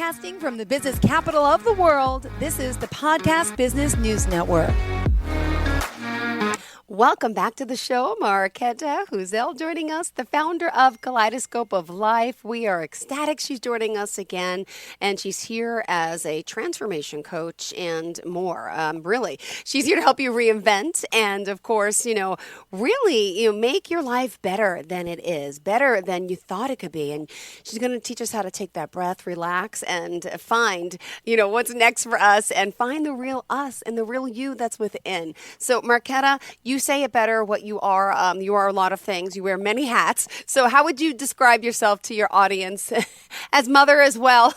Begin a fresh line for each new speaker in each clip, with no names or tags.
Broadcasting from the business capital of the world, this is the Podcast Business News Network. Welcome back to the show. Marketa Huzel joining us, the founder of Kaleidoscope of Life. We are ecstatic she's joining us again, and she's here as a transformation coach and more. Really, she's here to help you reinvent and, of course, really, make your life better than it is, better than you thought it could be. And she's going to teach us how to take that breath, relax, and find, what's next for us and find the real us and the real you that's within. So, Marketa, you say it better what you are. You are a lot of things. You wear many hats. So how would you describe yourself to your audience as mother as well?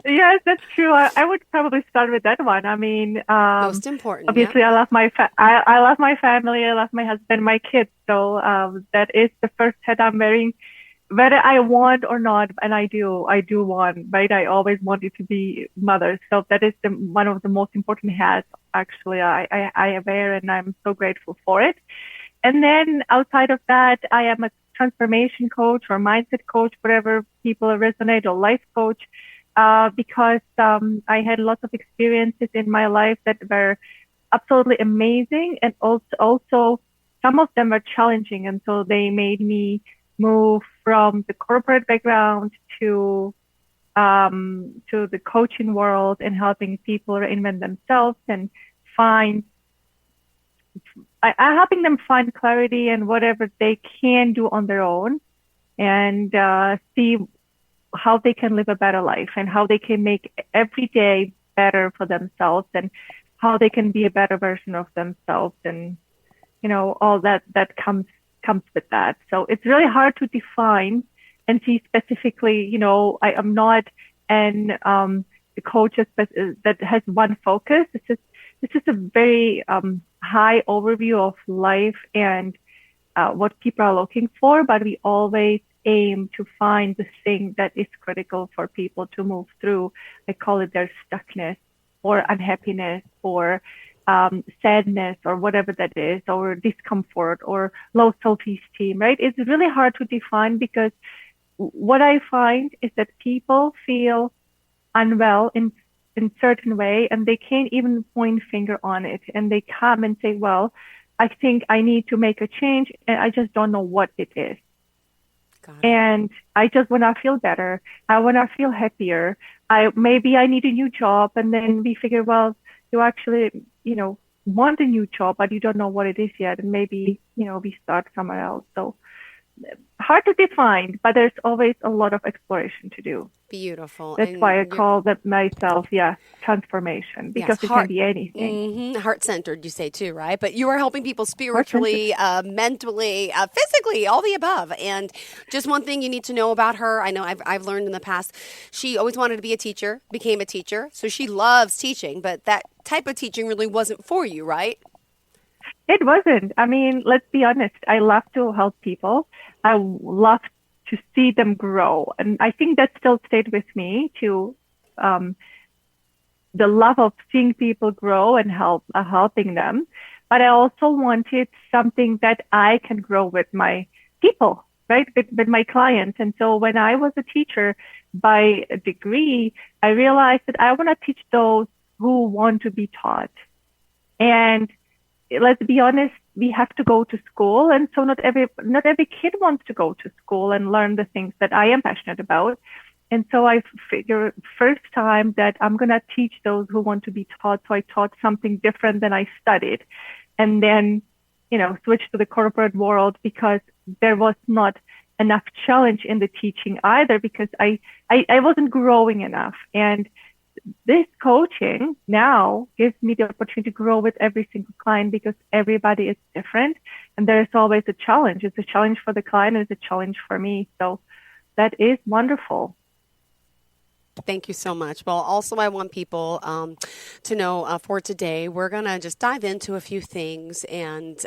Yes, that's true. I would probably start with that one. I mean,
most important.
Obviously, yeah. I love my family. I love my husband, my kids. So that is the first hat I'm wearing, whether I want or not. And I do want, right? I always wanted to be mother. So that is one of the most important hats. Actually, I wear, and I'm so grateful for it. And then outside of that, I am a transformation coach or mindset coach, whatever people resonate, or life coach, because I had lots of experiences in my life that were absolutely amazing, and also some of them were challenging, and so they made me move from the corporate background to the coaching world and helping people reinvent themselves and helping them find clarity and whatever they can do on their own, and see how they can live a better life and how they can make every day better for themselves and how they can be a better version of themselves, and all that comes with that. So it's really hard to define and see specifically. I am not a coach that has one focus. This is a very high overview of life and what people are looking for, but we always aim to find the thing that is critical for people to move through. I call it their stuckness or unhappiness or sadness or whatever that is, or discomfort or low self-esteem, right? It's really hard to define, because what I find is that people feel unwell in certain way, and they can't even point finger on it. And they come and say, well, I think I need to make a change, and I just don't know what it is. And I just want to feel better. I want to feel happier. Maybe I need a new job. And then we figure, well, you actually, want a new job, but you don't know what it is yet. And maybe, we start somewhere else. So hard to define, but there's always a lot of exploration to do.
Beautiful.
That's why I call that myself, transformation, because it can be anything.
Mm-hmm. Heart-centered, you say too, right? But you are helping people spiritually, mentally, physically, all the above. And just one thing you need to know about her, I know I've learned in the past, she always wanted to be a teacher, became a teacher. So she loves teaching, but that type of teaching really wasn't for you, right?
It wasn't. I mean, let's be honest. I love to help people. I love to see them grow. And I think that still stayed with me, to the love of seeing people grow and helping them. But I also wanted something that I can grow with my people, right? With my clients. And so when I was a teacher by a degree, I realized that I want to teach those who want to be taught. And let's be honest, we have to go to school. And so not every kid wants to go to school and learn the things that I am passionate about. And so I figured first time that I'm going to teach those who want to be taught. So I taught something different than I studied, and then, switched to the corporate world, because there was not enough challenge in the teaching either, because I wasn't growing enough. And this coaching now gives me the opportunity to grow with every single client, because everybody is different, and there's always a challenge. It's a challenge for the client, and it's a challenge for me. So that is wonderful.
Thank you so much. Well, also I want people to know for today, we're going to just dive into a few things. And,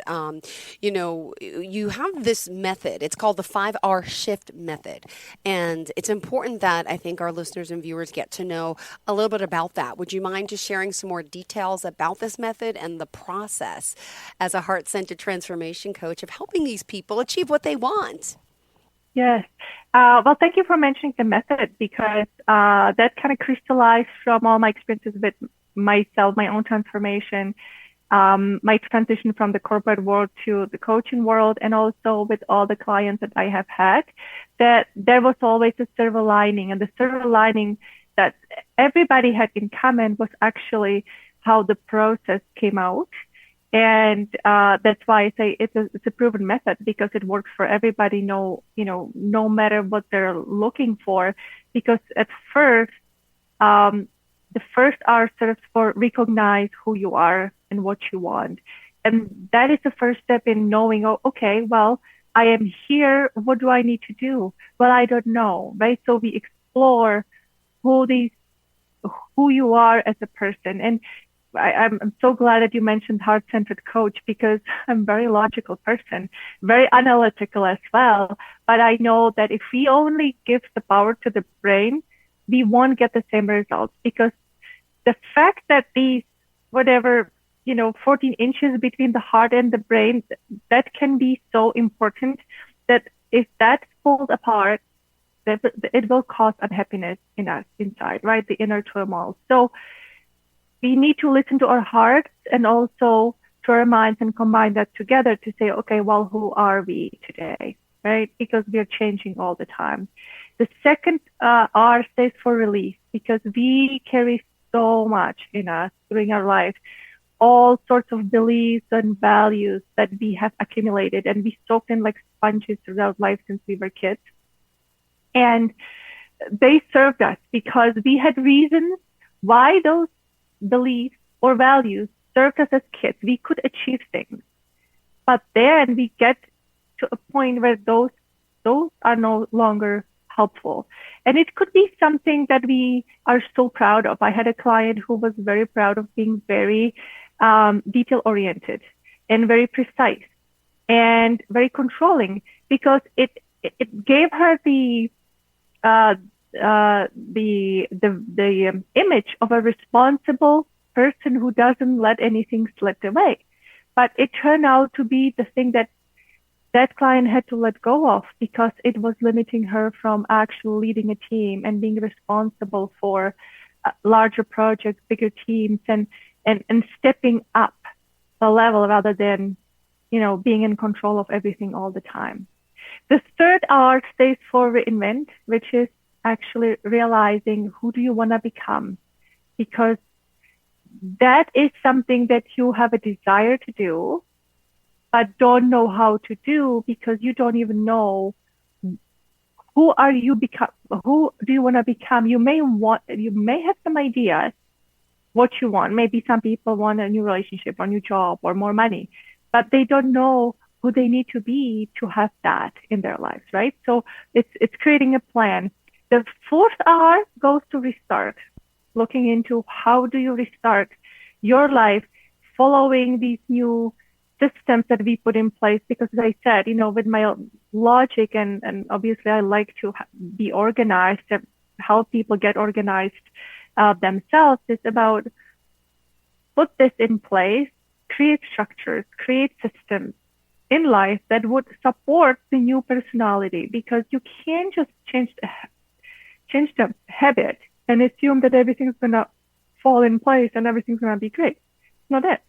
you have this method. It's called the 5R shift method. And it's important that I think our listeners and viewers get to know a little bit about that. Would you mind just sharing some more details about this method and the process as a heart-centered transformation coach of helping these people achieve what they want?
Yes. Well, thank you for mentioning the method because that kind of crystallized from all my experiences with myself, my own transformation, my transition from the corporate world to the coaching world, and also with all the clients that I have had, that there was always a silver lining. And the silver lining that everybody had in common was actually how the process came out. And that's why I say it's a proven method because it works for everybody. No matter what they're looking for. Because at first, the first R serves for recognize who you are and what you want, and that is the first step in knowing. Oh, okay, well, I am here. What do I need to do? Well, I don't know, right? So we explore who these who you are as a person. And I'm so glad that you mentioned heart-centered coach because I'm a very logical person, very analytical as well. But I know that if we only give the power to the brain, we won't get the same results because the fact that these, whatever, 14 inches between the heart and the brain, that can be so important that if that falls apart, that it will cause unhappiness in us inside, right? The inner turmoil. So we need to listen to our hearts and also to our minds and combine that together to say, okay, well, who are we today, right? Because we are changing all the time. The second R stays for release because we carry so much in us during our life, all sorts of beliefs and values that we have accumulated and we soaked in like sponges throughout life since we were kids. And they served us because we had reasons why those beliefs or values served us as kids. We could achieve things. But then we get to a point where those are no longer helpful. And it could be something that we are so proud of. I had a client who was very proud of being very detail oriented and very precise and very controlling because it gave her the image of a responsible person who doesn't let anything slip away. But it turned out to be the thing that client had to let go of because it was limiting her from actually leading a team and being responsible for larger projects, bigger teams, and stepping up the level rather than, being in control of everything all the time. The third R stays for reinvent, which is actually realizing who do you want to become, because that is something that you have a desire to do, but don't know how to do because you don't even know who do you want to become. You may have some ideas what you want. Maybe some people want a new relationship or new job or more money, but they don't know who they need to be to have that in their lives, right? So it's creating a plan. The fourth R goes to restart, looking into how do you restart your life following these new systems that we put in place. Because as I said, with my logic and obviously I like to be organized, to help people get organized themselves. It's about put this in place, create structures, create systems in life that would support the new personality, because you can't just change the habit and assume that everything's going to fall in place and everything's going to be great. It's not it.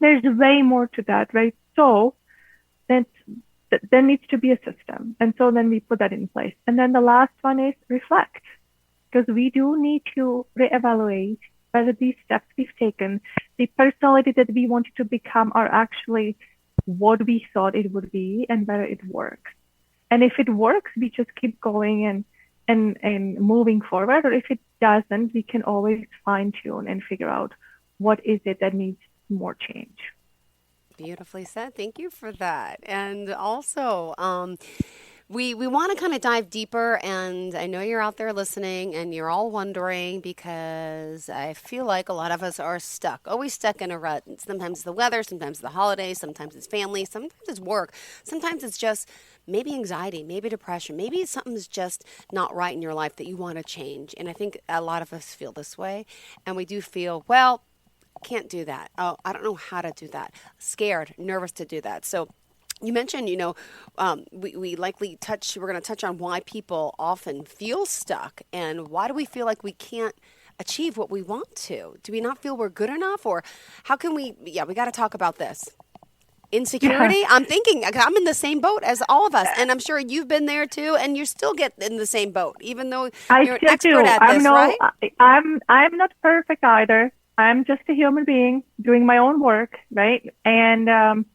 There's way more to that, right? So then there needs to be a system. And so then we put that in place. And then the last one is reflect, because we do need to reevaluate whether these steps we've taken, the personality that we wanted to become, are actually what we thought it would be and whether it works. And if it works, we just keep going and moving forward. Or if it doesn't, we can always fine tune and figure out what is it that needs more change.
Beautifully said. Thank you for that. And also, we want to kind of dive deeper, and I know you're out there listening and you're all wondering, because I feel like a lot of us are always stuck in a rut. Sometimes it's the weather, sometimes it's the holidays, sometimes it's family, sometimes it's work, sometimes it's just maybe anxiety, maybe depression, maybe something's just not right in your life that you want to change. And I think a lot of us feel this way, and we do feel, can't do that. Oh, I don't know how to do that. Scared, nervous to do that. So You mentioned, we likely we're going to touch on why people often feel stuck and why do we feel like we can't achieve what we want to? Do we not feel we're good enough? Or how can we got to talk about this.
Yeah.
Insecurity? I'm thinking, I'm in the same boat as all of us. And I'm sure you've been there too. And you still get in the same boat, even though
I
you're an
still
expert
do.
at this, right?
I'm not perfect either. I'm just a human being doing my own work, right? And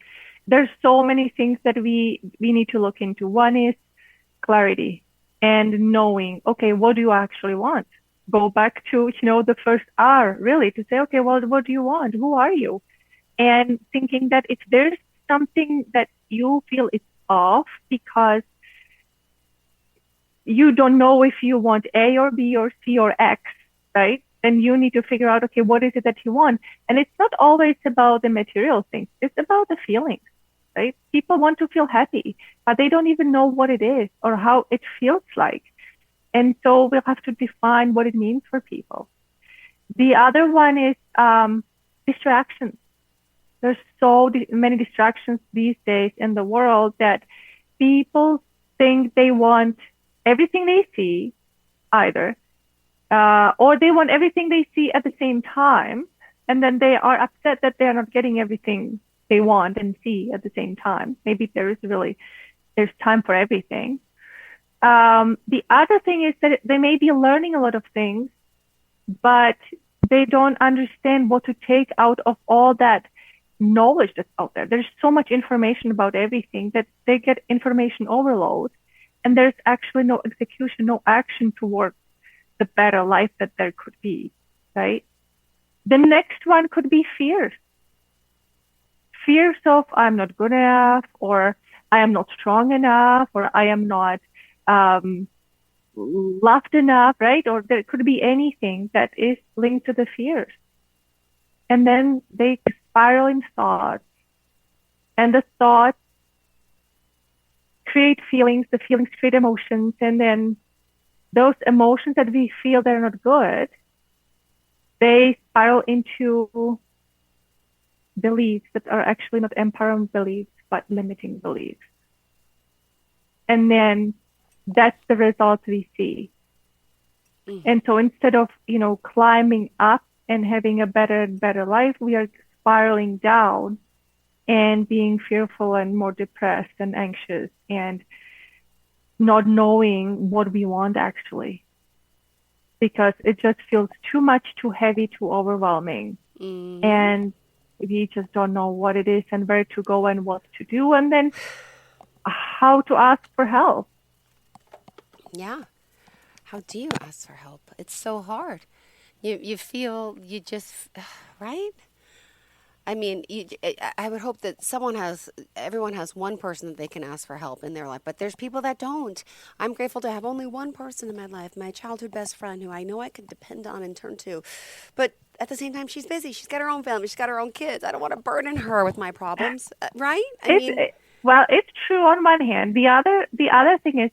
there's so many things that we need to look into. One is clarity and knowing, okay, what do you actually want? Go back to, the first R, really, to say, okay, well, what do you want? Who are you? And thinking that if there's something that you feel is off because you don't know if you want A or B or C or X, right? Then you need to figure out, okay, what is it that you want? And it's not always about the material things. It's about the feelings, right? People want to feel happy, but they don't even know what it is or how it feels like. And so we'll have to define what it means for people. The other one is distractions. There's so many distractions these days in the world that people think they want everything they see either, or they want everything they see at the same time. And then they are upset that they're not getting everything they want and see at the same time. Maybe there's time for everything. The other thing is that they may be learning a lot of things, but they don't understand what to take out of all that knowledge that's out there. There's so much information about everything that they get information overload, and there's actually no execution, no action towards the better life that there could be, right? The next one could be fears. Fears of I'm not good enough, or I am not strong enough, or I am not loved enough, right? Or there could be anything that is linked to the fears. And then they spiral in thoughts, and the thoughts create feelings, the feelings create emotions, and then those emotions that we feel they're not good, they spiral into beliefs that are actually not empowering beliefs, but limiting beliefs. And then that's the result we see. Mm-hmm. And so instead of, climbing up and having a better and better life, we are spiraling down and being fearful and more depressed and anxious and not knowing what we want actually, because it just feels too much, too heavy, too overwhelming. Mm-hmm. And we just don't know what it is and where to go and what to do, and then how to ask for help.
Yeah. How do you ask for help? It's so hard. You feel you just, right? I mean, I would hope that everyone has one person that they can ask for help in their life, but there's people that don't. I'm grateful to have only one person in my life, my childhood best friend, who I know I could depend on and turn to. But at the same time, she's busy. She's got her own family. She's got her own kids. I don't want to burden her with my problems, right?
Well, it's true on one hand. The other thing is,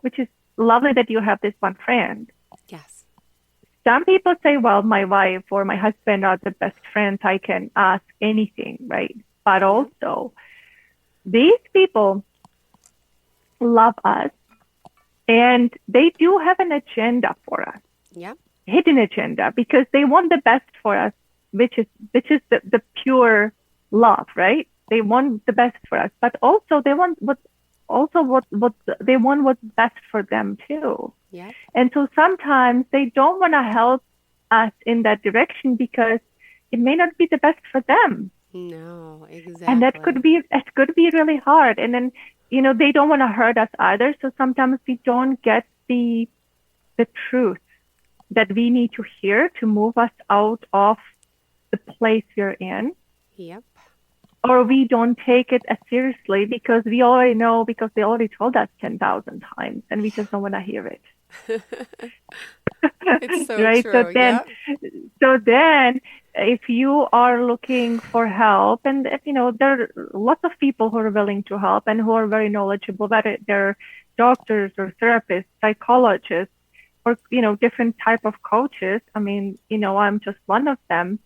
which is lovely that you have this one friend.
Yes.
Some people say, well, my wife or my husband are the best friends. I can ask anything, right? But also, these people love us, and they do have an agenda for us.
Yeah.
Hidden agenda, because they want the best for us, which is the pure love, right? They want the best for us, but also they want what they want what's best for them too.
Yeah.
And so sometimes they don't want to help us in that direction because it may not be the best for them.
No, exactly.
And that could be really hard. And then, they don't want to hurt us either. So sometimes we don't get the truth that we need to hear to move us out of the place we're in.
Yep.
Or we don't take it as seriously because we already know, because they already told us 10,000 times, and we just don't want to hear it.
It's so
right?
true.
So then, if you are looking for help, and there are lots of people who are willing to help and who are very knowledgeable, whether they're doctors or therapists, psychologists, or different type of coaches. I mean, I'm just one of them.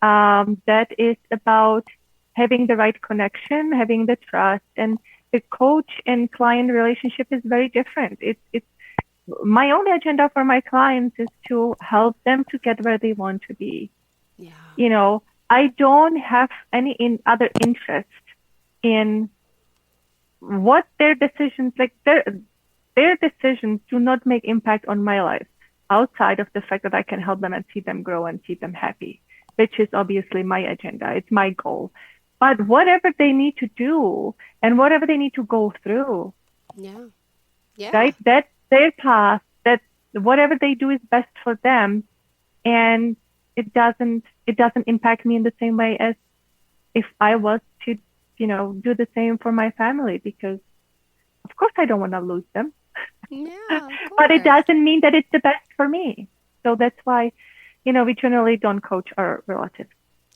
That is about having the right connection, having the trust, and the coach and client relationship is very different. It's my only agenda for my clients is to help them to get where they want to be.
Yeah.
I don't have any other interest in what their decisions, like their decisions do not make impact on my life outside of the fact that I can help them and see them grow and keep them happy, which is obviously my agenda. It's my goal. But whatever they need to do and whatever they need to go through,
Yeah. Yeah.
right? That's their path. That whatever they do is best for them, and it doesn't impact me in the same way as if I was to, do the same for my family, because of course I don't want to lose them.
Yeah, of
But it
course.
doesn't mean that it's the best for me. So that's why, we generally don't coach our relatives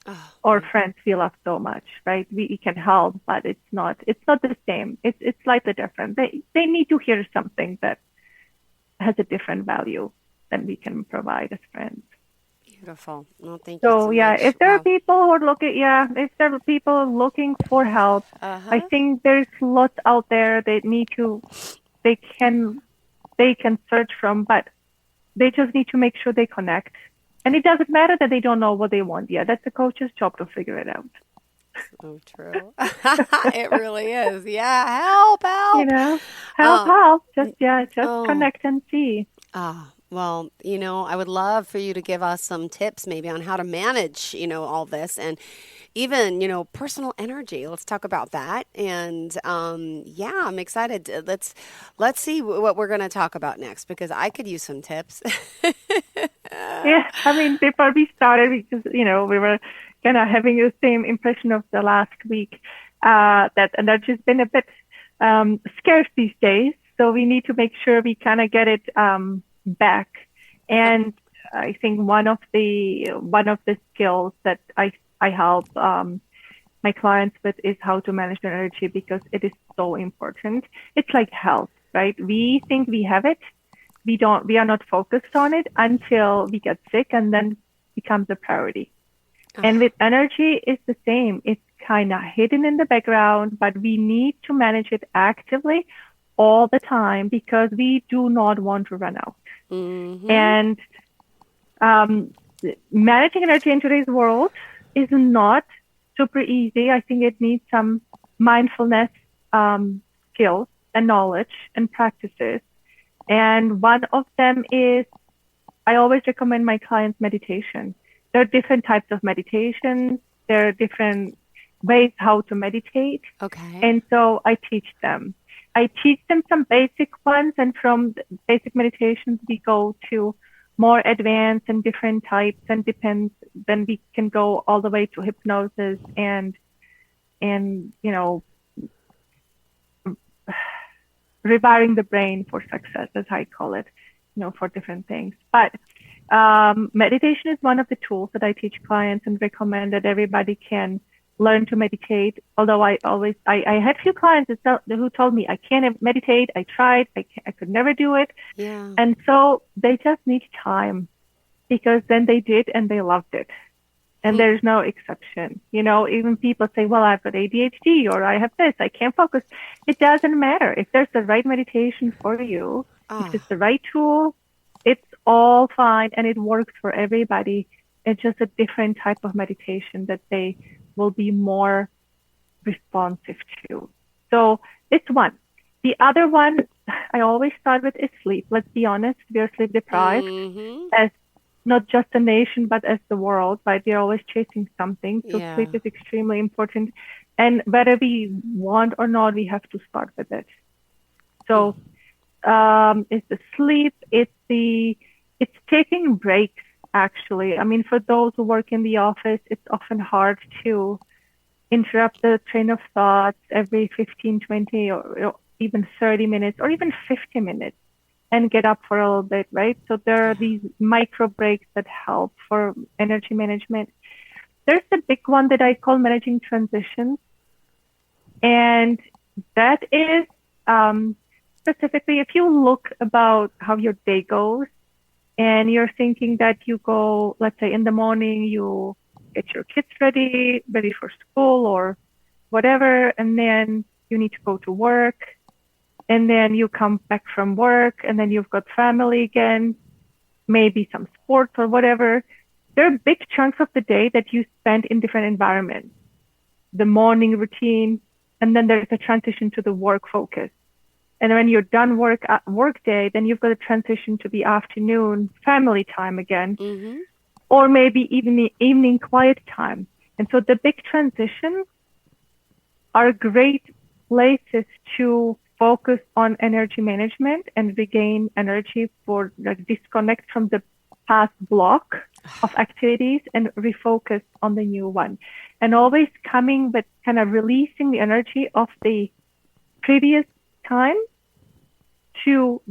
Oh,
or friends we love so much, right? We can help, but it's not the same. It's slightly different. They need to hear something that has a different value than we can provide as friends.
beautiful. Well, thank you
So
so
yeah,
much.
if there are
Wow.
people who are if there are people looking for help, I
Uh-huh.
think there's lots out there they can search from, but they just need to make sure they connect. And it doesn't matter that they don't know what they want yet. That's the coach's job to figure it out.
So true. It really is. Yeah. Help,
You
help.
know,
Um,
help. Just
oh,
connect and see.
well, I would love for you to give us some tips maybe on how to manage, all this and even, personal energy. Let's talk about that. And yeah, I'm excited. Let's see what we're going to talk about next because I could use some tips.
Yeah, I mean, before we started, because we were kind of having the same impression of the last week, and that's just been a bit scarce these days. So we need to make sure we kind of get it back. And I think one of the skills that I help my clients with is how to manage their energy, because it is so important. It's like health, right? We think we have it. We are not focused on it until we get sick, and then becomes a priority. And with energy, it's the same. It's kind of hidden in the background, but we need to manage it actively all the time because we do not want to run out.
Mm-hmm.
And managing energy in today's world is not super easy. I think it needs some mindfulness skills and knowledge and practices. And one of them is, I always recommend my clients meditation. There are different types of meditations. There are different ways how to meditate.
Okay.
And so I teach them. I teach them some basic ones, and from basic meditations, we go to more advanced and different types, and depends, then we can go all the way to hypnosis and rewiring the brain for success, as I call it, for different things. But meditation is one of the tools that I teach clients and recommend that everybody can learn to meditate. Although I had few clients who told me I can't meditate. I tried, I could never do it.
Yeah.
And so they just need time, because then they did and they loved it. And there's no exception. Even people say, well, I've got ADHD or I have this, I can't focus. It doesn't matter. If there's the right meditation for you, if it's the right tool, it's all fine and it works for everybody. It's just a different type of meditation that they will be more responsive to. So it's one. The other one I always start with is sleep. Let's be honest, we are sleep deprived as not just a nation, but as the world, right? We're always chasing something. So sleep is extremely important. And whether we want or not, we have to start with it. So it's the sleep, it's taking breaks, actually. I mean, for those who work in the office, it's often hard to interrupt the train of thoughts every 15, 20, or even 30 minutes, or even 50 minutes. And get up for a little bit, right? So there are these micro breaks that help for energy management. There's the big one that I call managing transitions. And that is specifically, if you look about how your day goes and you're thinking that you go, let's say in the morning, get your kids ready for school or whatever, and then you need to go to work, and then you come back from work, and then you've got family again, maybe some sports or whatever. There are big chunks of the day that you spend in different environments. The morning routine, and then there's a transition to the work focus. And when you're done work day, then you've got to transition to the afternoon family time again, or maybe even the evening quiet time. And so the big transitions are great places to focus on energy management and regain energy for disconnect from the past block of activities and refocus on the new one. And always coming with kind of releasing the energy of the previous time to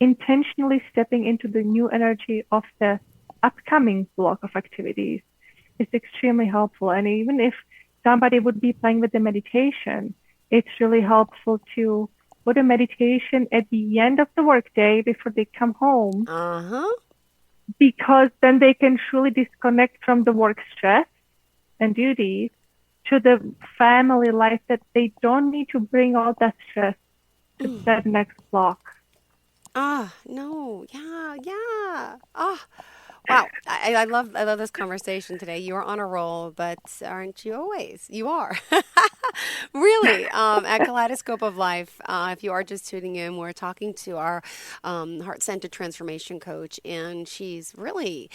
intentionally stepping into the new energy of the upcoming block of activities is extremely helpful. And even if somebody would be playing with the meditation, it's really helpful to put a meditation at the end of the workday before they come home, because then they can truly disconnect from the work stress and duties to the family life, that they don't need to bring all that stress to that next block.
No. Yeah. Wow. I love this conversation today. You are on a roll, but aren't you always? You are. Really, at Kaleidoscope of Life, if you are just tuning in, we're talking to our heart-centered transformation coach, and she's really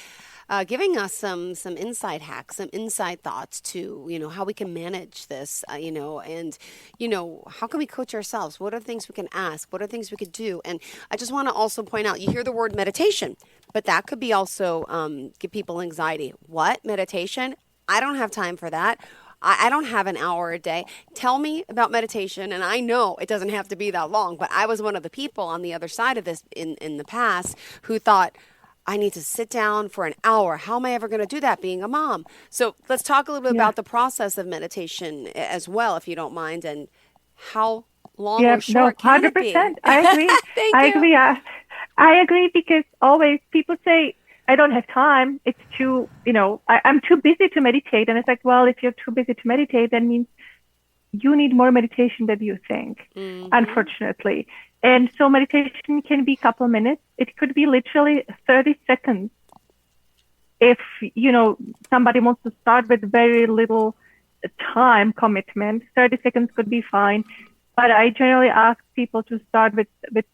giving us some inside hacks, some inside thoughts to, how we can manage this, and, how can we coach ourselves? What are things we can ask? What are things we could do? And I just want to also point out, you hear the word meditation, but that could be also give people anxiety. What? Meditation? I don't have time for that. I don't have an hour a day. Tell me about meditation. And I know it doesn't have to be that long, but I was one of the people on the other side of this in the past who thought, I need to sit down for an hour. How am I ever going to do that being a mom? So let's talk a little bit about the process of meditation as well, if you don't mind, and how long or short can it be?
100%. I agree.
I
agree. I agree, because always people say, I don't have time. It's too, I'm too busy to meditate. And it's like, well, if you're too busy to meditate, that means you need more meditation than you think, unfortunately. And so meditation can be a couple minutes. It could be literally 30 seconds. If, somebody wants to start with very little time commitment, 30 seconds could be fine. But I generally ask people to start with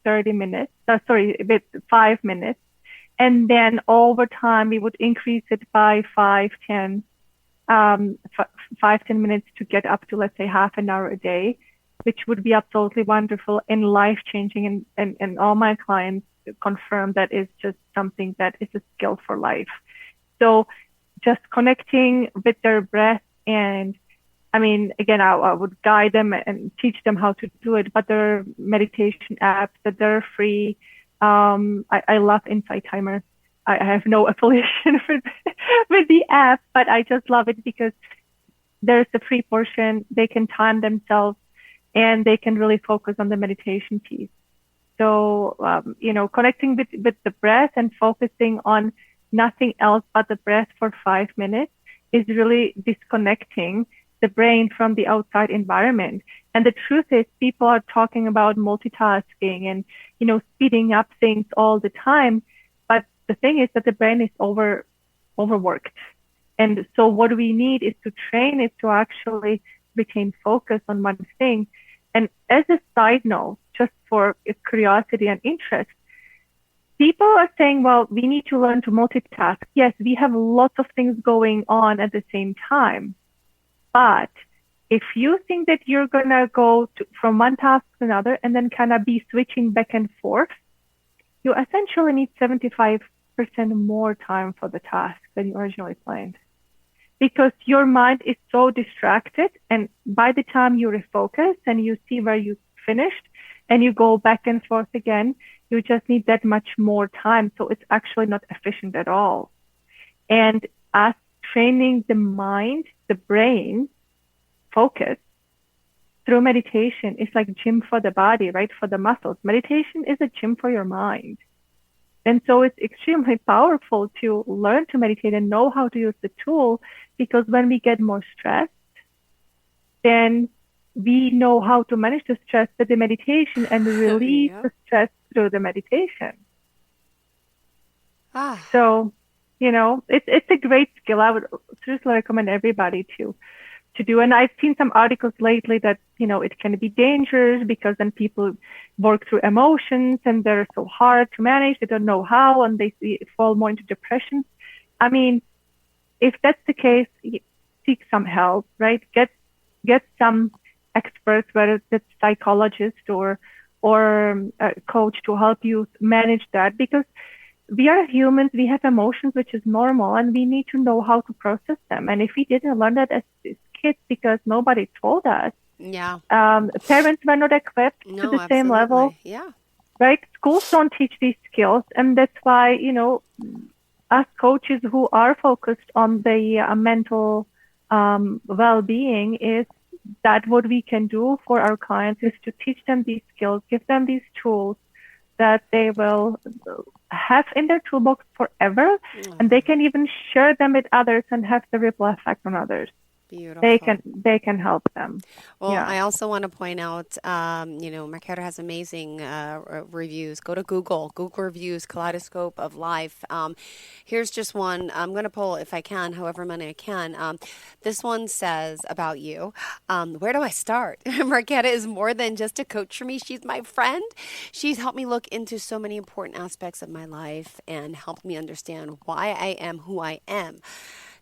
30 minutes, with 5 minutes. And then over time, we would increase it by 5-10 minutes to get up to, let's say, half an hour a day, which would be absolutely wonderful and life-changing. And all my clients confirm that is just something that is a skill for life. So just connecting with their breath, and again, I would guide them and teach them how to do it, but there are meditation apps that they're free. I love Insight Timer. I have no affiliation with the app, but I just love it because there's a free portion. They can time themselves, and they can really focus on the meditation piece. So, connecting with the breath and focusing on nothing else but the breath for 5 minutes is really disconnecting the brain from the outside environment. And the truth is, people are talking about multitasking and, speeding up things all the time. But the thing is that the brain is overworked. And so what we need is to train it to actually retain focus on one thing. And as a side note, just for curiosity and interest, people are saying, well, we need to learn to multitask. Yes, we have lots of things going on at the same time. But if you think that you're going to go from one task to another and then kind of be switching back and forth, you essentially need 75% more time for the task than you originally planned. Because your mind is so distracted, and by the time you refocus and you see where you finished and you go back and forth again, you just need that much more time. So it's actually not efficient at all. And us training the mind, the brain, focus through meditation is like gym for the body, right? For the muscles. Meditation is a gym for your mind. And so it's extremely powerful to learn to meditate and know how to use the tool, because when we get more stressed, then we know how to manage the stress with the meditation and release the stress through the meditation. So, it's a great skill. I would seriously recommend everybody to do. And I've seen some articles lately that, it can be dangerous because then people work through emotions and they're so hard to manage. They don't know how, and they fall more into depression. I mean, if that's the case, seek some help, right? Get some experts, whether it's psychologist or a coach, to help you manage that, because we are humans. We have emotions, which is normal, and we need to know how to process them. And if we didn't learn that as kids because nobody told us, parents were not equipped to the same level. Right? Schools don't teach these skills, and that's why, us coaches who are focused on the mental well-being, is that what we can do for our clients is to teach them these skills, give them these tools that they will have in their toolbox forever, and they can even share them with others and have the ripple effect on others.
Beautiful.
They can help them.
Well, I also want to point out, Marketa has amazing reviews. Go to Google reviews, Kaleidoscope of Life. Here's just one. I'm going to pull, if I can, however many I can. This one says about you. Where do I start? Marketa is more than just a coach for me. She's my friend. She's helped me look into so many important aspects of my life and helped me understand why I am who I am.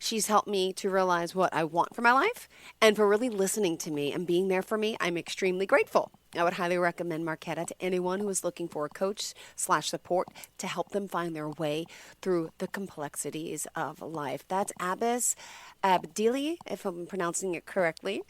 She's helped me to realize what I want for my life, and for really listening to me and being there for me. I'm extremely grateful. I would highly recommend Marketa to anyone who is looking for a coach/support to help them find their way through the complexities of life. That's Abdili, if I'm pronouncing it correctly.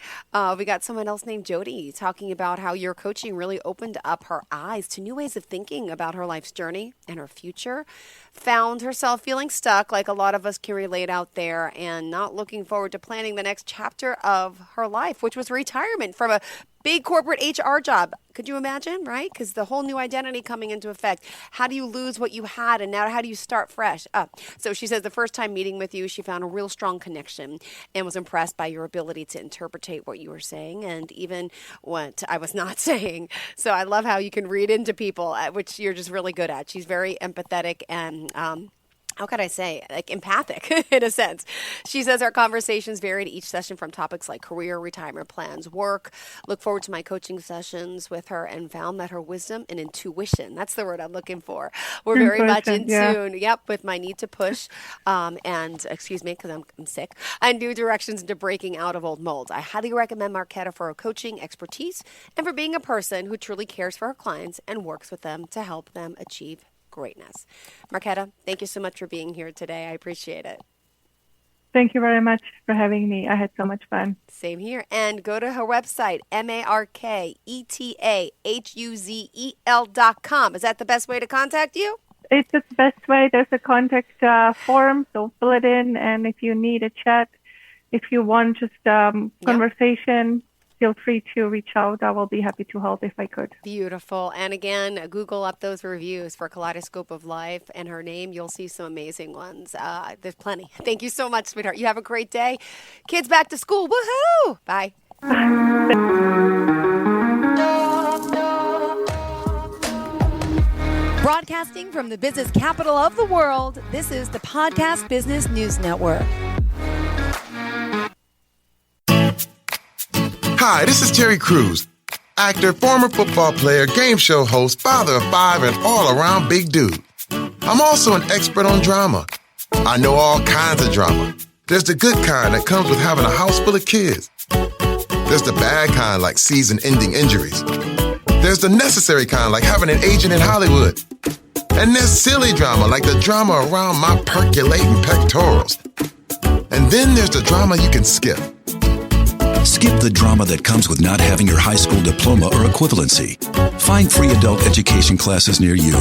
We got someone else named Jody talking about how your coaching really opened up her eyes to new ways of thinking about her life's journey and her future. Found herself feeling stuck, like a lot of us can relate out there, and not looking forward to planning the next chapter of her life, which was retirement from a big corporate HR job. Could you imagine, right? Because the whole new identity coming into effect. How do you lose what you had, and now how do you start fresh? So she says the first time meeting with you, she found a real strong connection and was impressed by your ability to interpret what you were saying and even what I was not saying. So I love how you can read into people, which you're just really good at. She's very empathetic and how could I say, like empathic in a sense. She says our conversations varied each session from topics like career, retirement plans, work. Look forward to my coaching sessions with her and found that her wisdom and intuition, that's the word I'm looking for, were very much in tune, with my need to push and, excuse me, because I'm sick, and new directions into breaking out of old molds. I highly recommend Marketa for her coaching expertise and for being a person who truly cares for her clients and works with them to help them achieve greatness. Marketa, thank you so much for being here today. I appreciate it.
Thank you very much for having me. I had so much fun.
Same here. And go to her website, marketahuzel.com. Is that the best way to contact you?
It's the best way. There's a contact form, so fill it in. And if you need a chat, if you want just conversation, feel free to reach out. I will be happy to help if I could.
Beautiful. And again, Google up those reviews for Kaleidoscope of Life and her name. You'll see some amazing ones. There's plenty. Thank you so much, sweetheart. You have a great day. Kids back to school. Woohoo! Bye. Broadcasting from the business capital of the world, this is the Podcast Business News Network.
Hi, this is Terry Crews, actor, former football player, game show host, father of 5, and all-around big dude. I'm also an expert on drama. I know all kinds of drama. There's the good kind that comes with having a house full of kids. There's the bad kind like season-ending injuries. There's the necessary kind like having an agent in Hollywood. And there's silly drama like the drama around my percolating pectorals. And then there's the drama you can skip.
Skip the drama that comes with not having your high school diploma or equivalency. Find free adult education classes near you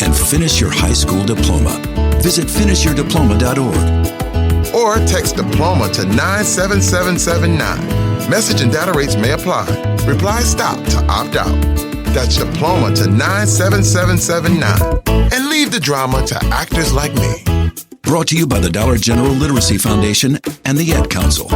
and finish your high school diploma. Visit finishyourdiploma.org.
Or text diploma to 97779. Message and data rates may apply. Reply STOP to opt out. That's diploma to 97779. And leave the drama to actors like me.
Brought to you by the Dollar General Literacy Foundation and the Ad Council.